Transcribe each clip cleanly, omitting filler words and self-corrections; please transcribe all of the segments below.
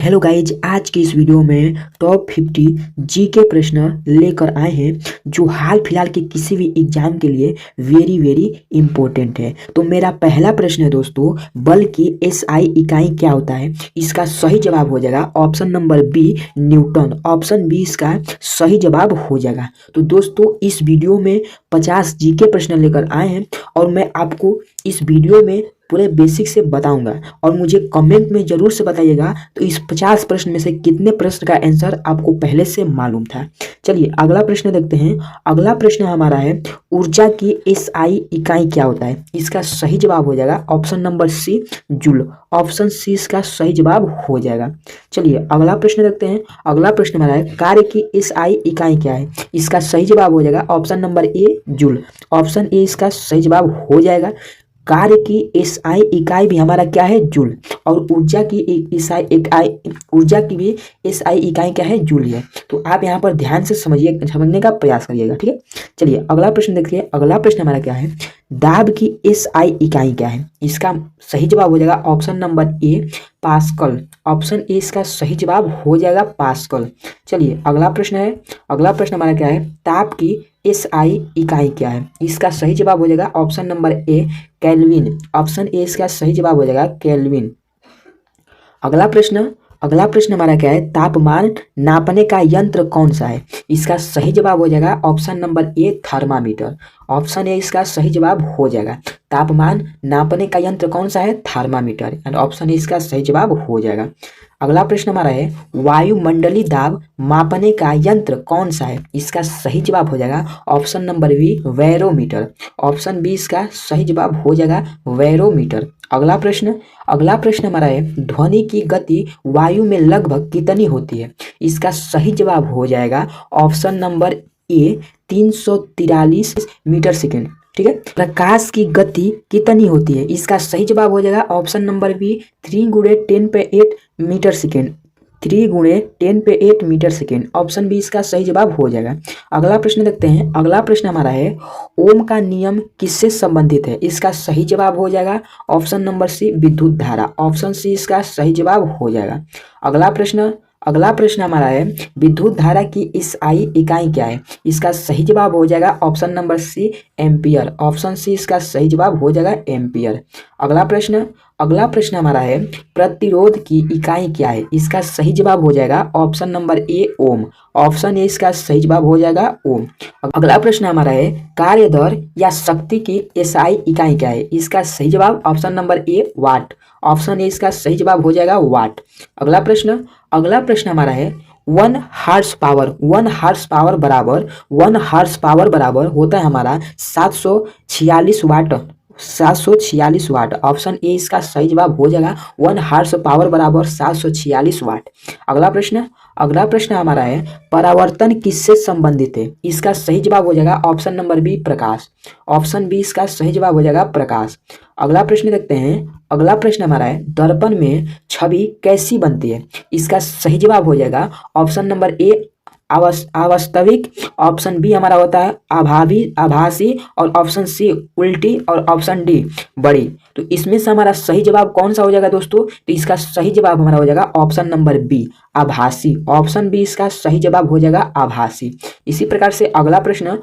Hello guys, आज की इस वीडियो में टॉप 50 जी के प्रश्न लेकर आए हैं जो हाल फिलहाल के किसी भी एग्जाम के लिए वेरी वेरी इंपॉर्टेंट है। तो मेरा पहला प्रश्न है दोस्तों, बल की एसआई इकाई क्या होता है? इसका सही जवाब हो जाएगा option number B, Newton. Option B इसका सही जवाब हो जाएगा। तो दोस्तों इस वीडियो में 50 जी के प्रश्न लेकर आए हैं और मैं आपको इस वीडियो में पूरे बेसिक से बताऊंगा और मुझे कमेंट में जरूर से बताइएगा तो इस 50 प्रश्न में से कितने प्रश्न का आंसर आपको पहले से मालूम था। चलिए अगला प्रश्न देखते हैं। अगला प्रश्न हमारा है, ऊर्जा की एसआई इकाई क्या होता है? इसका सही जवाब हो जाएगा option number C, joule. Option C इसका सही जवाब हो जाएगा। चलिए अगला प्रश्न देखते हैं। अगला प्रश्न हमारा है, कार्य की एसआई इकाई क्या है? इसका सही जवाब हो जाएगा option number A, joule. Option A इसका सही जवाब हो जाएगा। कार्य की एसआई इकाई भी हमारा क्या है? जूल। और ऊर्जा की एसआई इकाई, ऊर्जा की भी एसआई इकाई क्या है? जूल है। तो आप यहाँ पर ध्यान से समझने का प्रयास करिएगा, ठीक है। चलिए अगला प्रश्न देखिए। अगला प्रश्न हमारा क्या है, दाब की एसआई इकाई क्या है? इसका सही जवाब हो जाएगा option number A, pascal. Option A इसका सही जवाब हो जाएगा पास्कल। चलिए अगला प्रश्न है। अगला प्रश्न हमारा क्या है, ताप की एसआई इकाई क्या है? इसका सही जवाब हो जाएगा option number A, kelvin. Option A इसका सही जवाब हो जाएगा केल्विन। अगला प्रश्न हमारा क्या है, तापमान नापने का यंत्र कौन सा है? इसका सही जवाब हो जाएगा option number A, thermometer. Option A इसका सही जवाब हो जाएगा। तापमान नापने का यंत्र कौन सा है? थर्मामीटर। एंड ऑप्शन ए इसका सही जवाब हो जाएगा। अगला प्रश्न हमारा है, वायुमंडलीय दाब मापने का यंत्र कौन सा है? इसका सही जवाब हो जाएगा option number B, barometer. Option B इसका सही जवाब हो जाएगा बैरोमीटर। अगला प्रश्न हमारा है, ध्वनि की गति वायु में लगभग कितनी होती है? इसका सही जवाब हो जाएगा option number A, 343 metre second. ठीक है। प्रकाश की गति कितनी होती है? इसका सही जवाब हो जाएगा option number B, 3 × 10⁸ metre second. 3 × 10⁸ metre second. Option B इसका सही जवाब हो जाएगा। अगला प्रश्न देखते हैं। अगला प्रश्न हमारा है, ओम का नियम किससे संबंधित है? इसका सही जवाब हो जाएगा ऑप्शन नंबर सी, विद्युत धारा। ऑप्शन सी इसका सही जवाब हो जाएगा। अगला प्रश्न हमारा है, विद्युत धारा की एसआई इकाई क्या है? इसका सही जवाब हो जाएगा option number C, ampere. Option C इसका सही जवाब हो जाएगा एम्पियर। अगला प्रश्न हमारा है, प्रतिरोध की इकाई क्या है? इसका सही जवाब हो जाएगा option number A, ohm. Option A इसका सही जवाब हो जाएगा ओम। अगला प्रश्न हमारा है, कार्य दर या शक्ति की एसआई इकाई क्या है? इसका सही जवाब option number A, watt. Option A इसका सही जवाब हो जाएगा वाट। अगला प्रश्न हमारा है, 1 हार्स पावर बराबर होता है हमारा 746 वाट। 746 वाट। ऑप्शन ए इसका सही जवाब हो जाएगा 1 हार्स पावर बराबर 746 वाट। अगला प्रश्न हमारा है, परावर्तन किससे संबंधित है? इसका सही जवाब हो जाएगा ऑप्शन नंबर बी, प्रकाश। ऑप्शन बी इसका सही जवाब हो जाएगा प्रकाश। अगला प्रश्न देखते हैं। अगला प्रश्न हमारा है, दर्पण में छवि कैसी बनती है? इसका सही जवाब हो जाएगा ऑप्शन नंबर ए, अवास्तविक। ऑप्शन बी हमारा होता है आभासी। और ऑप्शन सी उल्टी। और ऑप्शन डी बड़ी। तो इसमें से हमारा सही जवाब कौन सा हो जाएगा दोस्तों? तो इसका सही जवाब हमारा हो जाएगा ऑप्शन नंबर बी, आभासी। ऑप्शन बी इसका सही जवाब हो जाएगा आभासी। इसी प्रकार से अगला प्रश्न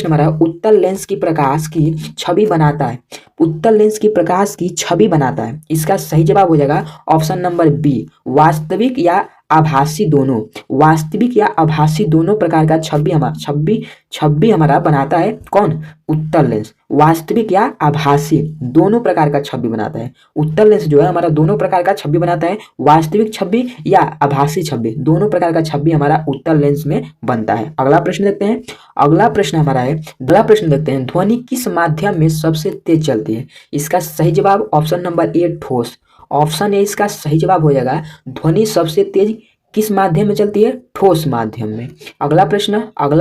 हमारा है, उत्तल लेंस की प्रकाश की छवि बनाता है। उत्तल लेंस की प्रकाश की छवि बनाता है। इसका सही जवाब हो जाएगा ऑप्शन नंबर बी, वास्तविक या आभासी दोनों। वास्तविक या आभासी दोनों प्रकार का छवि हमारा बनाता है कौन? उत्तल लेंस। वास्तविक या आभासी दोनों प्रकार का छवि बनाता है। उत्तल लेंस जो है हमारा दोनों प्रकार का छवि बनाता है। वास्तविक छवि या आभासी छवि दोनों प्रकार का छवि हमारा उत्तल लेंस में बनता है। अगला प्रश्न देखते हैं। अगला प्रश्न देखते हैं, ध्वनि किस माध्यम में सबसे तेज चलती है? इसका सही जवाब ऑप्शन नंबर ए, ठोस। ऑप्शन ए इसका सही जवाब हो जाएगा, ध्वनि सबसे तेज किस माध्यम में चलती है? ठोस माध्यम में। अगला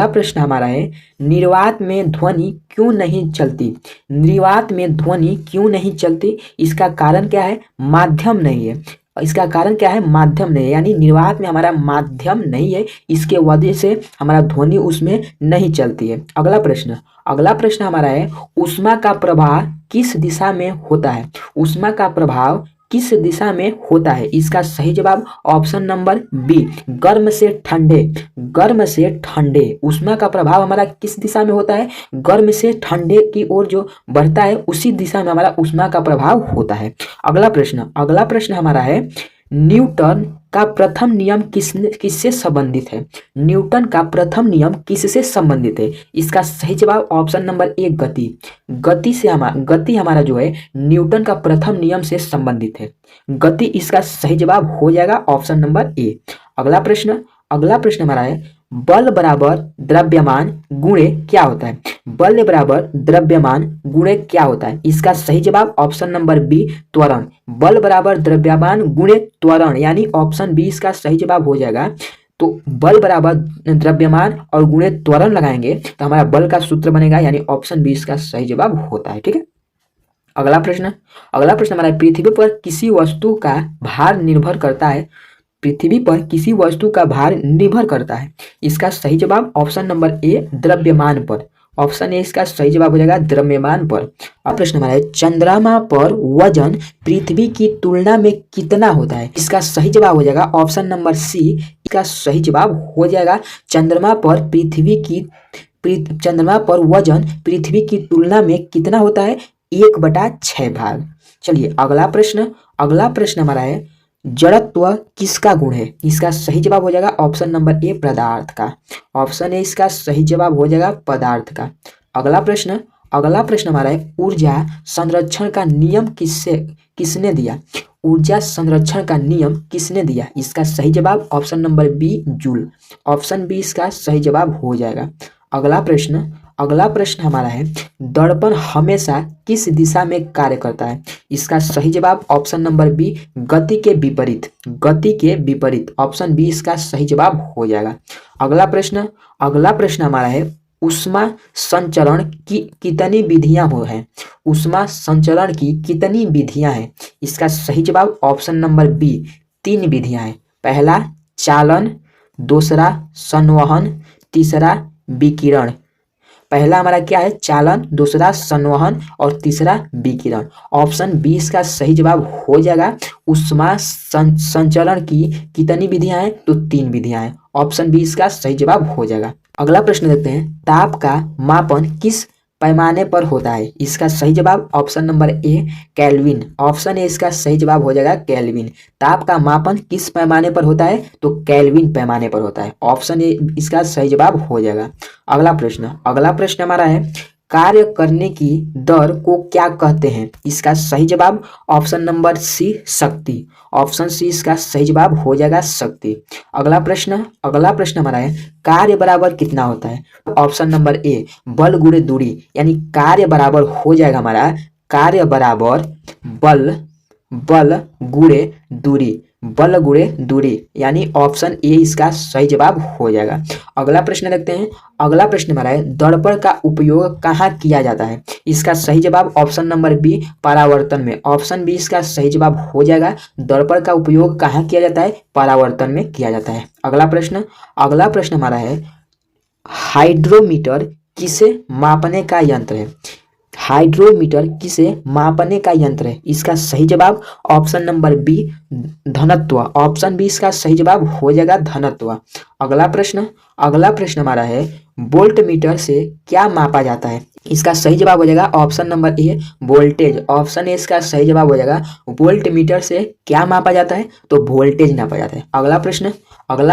प्रश्न हमारा है, निर्वात में ध्वनि क्यों नहीं चलती? निर्वात में ध्वनि क्यों नहीं चलती? इसका कारण क्या है? माध्यम नहीं है। इसका कारण क्या है? माध्यम नहीं है, यानी निर्वात में हमारा माध्यम नहीं है, इसके वजह से हमारा ध्वनि उसमें नहीं चलती है। अगला प्रश्न हमारा है, ऊष्मा का प्रवाह किस दिशा में होता है? ऊष्मा का प्रभाव किस दिशा में होता है? इसका सही जवाब ऑप्शन नंबर बी, गर्म से ठंडे। गर्म से ठंडे, ऊष्मा का प्रभाव हमारा किस दिशा में होता है? गर्म से ठंडे की ओर जो बढ़ता है उसी दिशा में हमारा ऊष्मा का प्रभाव होता है। अगला प्रश्न हमारा है, न्यूटन का प्रथम नियम किससे संबंधित है? न्यूटन का प्रथम नियम किससे संबंधित है? इसका सही जवाब ऑप्शन नंबर ए, गति। गति हमारा जो है न्यूटन का प्रथम नियम से संबंधित है। गति इसका सही जवाब हो जाएगा ऑप्शन नंबर ए। अगला प्रश्न हमारा है, बल बराबर द्रव्यमान गुणे क्या होता है? बल बराबर द्रव्यमान गुणे क्या होता है? इसका सही जवाब ऑप्शन नंबर बी, त्वरण। बल बराबर द्रव्यमान गुणे त्वरण, यानी ऑप्शन बी इसका सही जवाब हो जाएगा। तो बल बराबर द्रव्यमान और गुणे त्वरण लगाएंगे तो हमारा बल का सूत्र बनेगा, यानी ऑप्शन बी इसका सही जवाब होता है। ठीक है, अगला प्रश्न हमारा, पृथ्वी पर किसी वस्तु का भार निर्भर करता है? पृथ्वी पर किसी वस्तु का भार निर्भर करता है। इसका सही जवाब ऑप्शन नंबर ए, द्रव्यमान पर। ऑप्शन ए इसका सही जवाब हो जाएगा, द्रव्यमान पर। अब प्रश्न हमारा है, चंद्रमा पर वजन पृथ्वी की तुलना में कितना होता है? इसका सही जवाब हो जाएगा ऑप्शन नंबर सी, इसका सही जवाब हो जाएगा चंद्रमा पर वजन पृथ्वी की तुलना में कितना होता है? 1/6 भाग। चलिए अगला प्रश्न हमारा है, जड़त्व किसका गुण है? इसका सही जवाब हो जाएगा ऑप्शन नंबर ए, पदार्थ का। ऑप्शन ए इसका सही जवाब हो जाएगा पदार्थ का। अगला प्रश्न हमारा है, ऊर्जा संरक्षण का नियम किसने दिया? ऊर्जा संरक्षण का नियम किसने दिया? इसका सही जवाब option number B, joule. Option B इसका सही जवाब हो जाएगा। अगला प्रश्न हमारा है, दर्पण हमेशा किस दिशा में कार्य करता है? इसका सही जवाब ऑप्शन नंबर बी, गति के विपरीत। ऑप्शन बी इसका सही जवाब हो जाएगा। अगला प्रश्न हमारा है, ऊष्मा संचरण की कितनी विधियां हैं? ऊष्मा संचरण की कितनी विधियां हैं? इसका सही जवाब ऑप्शन नंबर बी, 3 विधियां हैं। पहला चालन, दूसरा संवहन, तीसरा विकिरण। पहला हमारा क्या है? चालन, दूसरा संवहन और तीसरा विकिरण। ऑप्शन बी इसका सही जवाब हो जाएगा। ऊष्मा संचरण की कितनी विधियां हैं? तो 3 विधियां हैं। ऑप्शन बी इसका सही जवाब हो जाएगा। अगला प्रश्न देखते हैं, ताप का मापन किस पैमाने पर होता है? इसका सही जवाब option number A, kelvin. Option A इसका सही जवाब हो जाएगा, केल्विन। ताप का मापन किस पैमाने पर होता है? तो केल्विन पैमाने पर होता है। ऑप्शन ए इसका सही जवाब हो जाएगा। अगला प्रश्न हमारा है, कार्य करने की दर को क्या कहते हैं? इसका सही जवाब ऑप्शन नंबर सी, शक्ति। ऑप्शन सी इसका सही जवाब हो जाएगा, शक्ति। अगला प्रश्न हमारा है, कार्य बराबर कितना होता है? ऑप्शन नंबर ए, बल गुणे दूरी, यानी कार्य बराबर हो जाएगा हमारा, कार्य बराबर बल गुणे दूरी, यानी ऑप्शन ए इसका सही जवाब हो जाएगा। अगला प्रश्न देखते हैं। अगला प्रश्न हमारा है, दर्पण का उपयोग कहाँ किया जाता है? इसका सही जवाब ऑप्शन नंबर बी, परावर्तन में। ऑप्शन बी इसका सही जवाब हो जाएगा। दर्पण का उपयोग कहाँ किया जाता है? परावर्तन में किया जाता है। अगला प्रश्न हमारा है, हाइड्रोमीटर किसे मापने का यंत्र है? हाइड्रोमीटर किसे मापने का यंत्र है? इसका सही जवाब ऑप्शन नंबर बी, घनत्व। ऑप्शन बी इसका सही जवाब हो जाएगा, घनत्व। अगला प्रश्न हमारा है, वोल्ट मीटर से क्या मापा जाता है? इसका सही जवाब हो जाएगा option number A, voltage. Option A इसका सही जवाब हो जाएगा, वोल्ट मीटर से क्या मापा जाता है? तो वोल्टेज नापा जाता है। अगला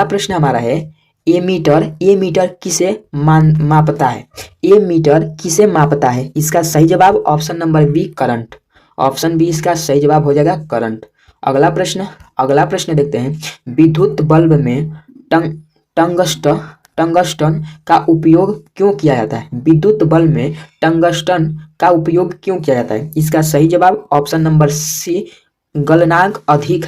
प्रश्न हमारा है, ए मीटर किसे मापता है? ए मीटर किसे मापता है? इसका सही जवाब option number B, current. Option B इसका सही जवाब हो जाएगा, करंट। अगला प्रश्न देखते हैं, विद्युत बल्ब में टंगस्टन का उपयोग क्यों किया जाता है? विद्युत बल्ब में टंगस्टन का उपयोग क्यों किया जाता है? इसका सही जवाब ऑप्शन नंबर सी, गलनांक अधिक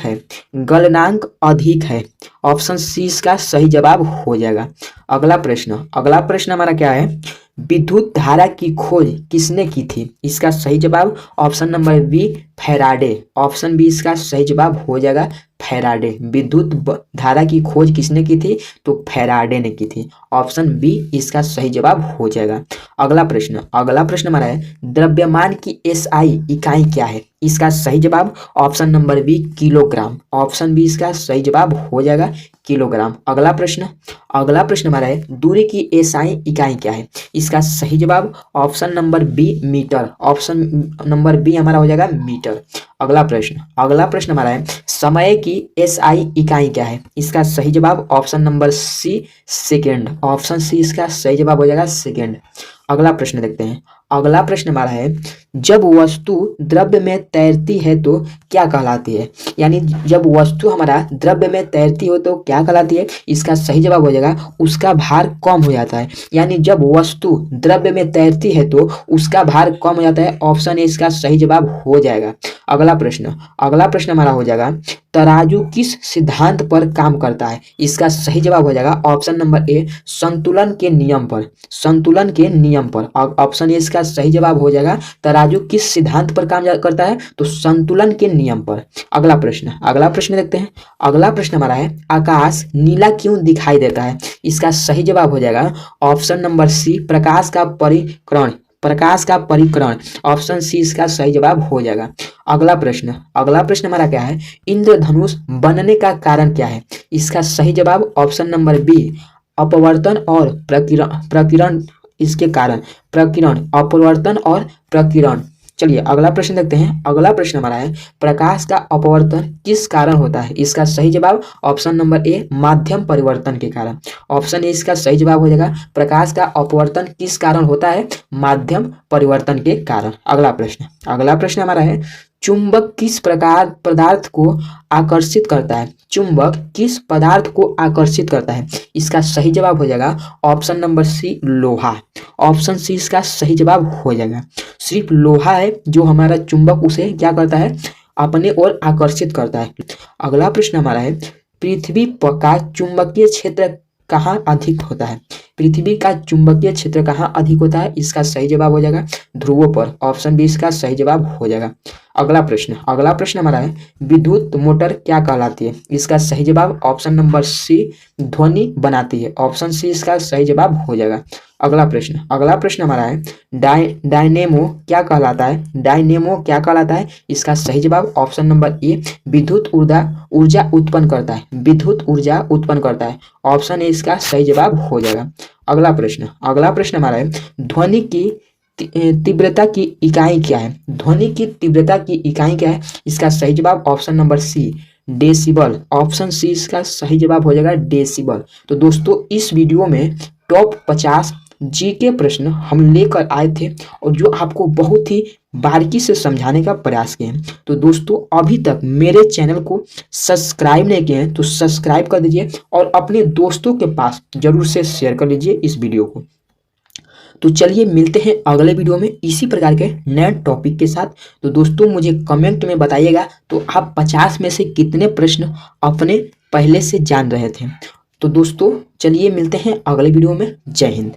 है। ऑप्शन सी इसका सही जवाब हो जाएगा। अगला प्रश्न हमारा क्या है, विद्युत धारा की खोज किसने की थी? इसका सही जवाब option number B, Faraday. Option B इसका सही जवाब हो जाएगा फैराडे। विद्युत धारा की खोज किसने की थी? तो फैराडे ने की थी। ऑप्शन बी इसका सही जवाब हो जाएगा। अगला प्रश्न हमारा है द्रव्यमान की एसआई इकाई क्या है? इसका सही जवाब option number B kilogram. Option B इसका सही जवाब हो जाएगा किलोग्राम। अगला प्रश्न हमारा है दूरी की एसआई इकाई क्या है? इसका सही जवाब option number B metre. Option number B हमारा हो जाएगा मीटर। अगला प्रश्न हमारा है समय की एसआई इकाई क्या है? इसका सही जवाब option number C second. Option C इसका सही जवाब हो जाएगा सेकेंड। अगला प्रश्न देखते हैं। अगला प्रश्न हमारा है जब वस्तु द्रव्य में तैरती है तो क्या कहलाती है? यानी जब वस्तु हमारा द्रव्य में तैरती हो तो क्या कहलाती है? इसका सही जवाब हो जाएगा उसका भार कम हो जाता है। यानी जब वस्तु द्रव्य में तैरती है तो उसका भार कम हो जाता है। ऑप्शन ए इसका सही जवाब हो जाएगा। अगला प्रश्न हमारा हो जाएगा तराजू किस सिद्धांत पर काम करता है? इसका सही जवाब हो जाएगा ऑप्शन नंबर ए संतुलन के नियम पर। संतुलन के नियम पर ऑप्शन ए इसका सही जवाब हो जाएगा तराजू किस सिद्धांत पर काम करता है? तो संतुलन के नियम पर। अगला प्रश्न देखते हैं। अगला प्रश्न हमारा है आकाश नीला क्यों दिखाई देता है? इसका सही जवाब हो जाएगा ऑप्शन नंबर सी प्रकाश का परिकरण। ऑप्शन सी इसका सही जवाब हो जाएगा। अगला प्रश्न हमारा क्या है इंद्रधनुष बनने का कारण क्या है? इसका सही जवाब ऑप्शन नंबर बी अपवर्तन और प्रकीर्ण इसके कारण अपवर्तन और प्रकीर्ण। चलिए अगला प्रश्न देखते हैं। अगला प्रश्न हमारा है प्रकाश का अपवर्तन किस कारण होता है? इसका सही जवाब ऑप्शन नंबर ए माध्यम परिवर्तन के कारण। ऑप्शन ए इसका सही जवाब हो जाएगा प्रकाश का अपवर्तन किस कारण होता है? माध्यम परिवर्तन के कारण। अगला प्रश्न हमारा है चुंबक किस प्रकार पदार्थ को आकर्षित करता है? चुंबक किस पदार्थ को आकर्षित करता है? इसका सही जवाब हो जाएगा ऑप्शन नंबर सी लोहा। ऑप्शन सी इसका सही जवाब हो जाएगा। सिर्फ लोहा है जो हमारा चुंबक उसे क्या करता है? अपने ओर आकर्षित करता है। अगला प्रश्न हमारा है पृथ्वी का चुंबकीय क्षेत्र कहाँ अधिक होता है? पृथ्वी का चुंबकीय क्षेत्र कहाँ अधिक होता है? इसका सही जवाब हो जाएगा ध्रुवों पर। ऑप्शन बी इसका सही जवाब हो जाएगा। अगला प्रश्न हमारा है विद्युत मोटर क्या कहलाती है? इसका सही जवाब ऑप्शन नंबर सी ध्वनि बनाती है। ऑप्शन सी इसका सही जवाब हो जाएगा। अगला प्रश्न हमारा है डायनेमो क्या कहलाता है? इसका सही जवाब ऑप्शन नंबर ए विद्युत ऊर्जा उत्पन्न करता है। ऑप्शन ए इसका सही जवाब हो जाएगा। अगला प्रश्न हमारा है ध्वनि की तीव्रता की इकाई क्या है? ध्वनि की तीव्रता की इकाई क्या है? इसका सही जवाब option number C decibel. Option C इसका सही जवाब हो जाएगा डेसिबल। तो दोस्तों इस वीडियो में टॉप 50 जीके प्रश्न हम लेकर आए थे और जो आपको बहुत ही बारीकी से समझाने का प्रयास किए हैं। तो दोस्तों अभी तक मेरे चैनल को सब्सक्राइब नहीं किए हैं तो सब्सक्राइब कर दीजिए और अपने दोस्तों के पास जरूर से शेयर कर लीजिए इस वीडियो को। तो चलिए मिलते हैं अगले वीडियो में इसी प्रकार के नए टॉपिक के साथ। तो दोस्तों मुझे कमेंट में बताइएगा तो आप 50 में से कितने प्रश्न अपने पहले से जान रहे थे। तो दोस्तों चलिए मिलते हैं अगले वीडियो में। जय हिंद।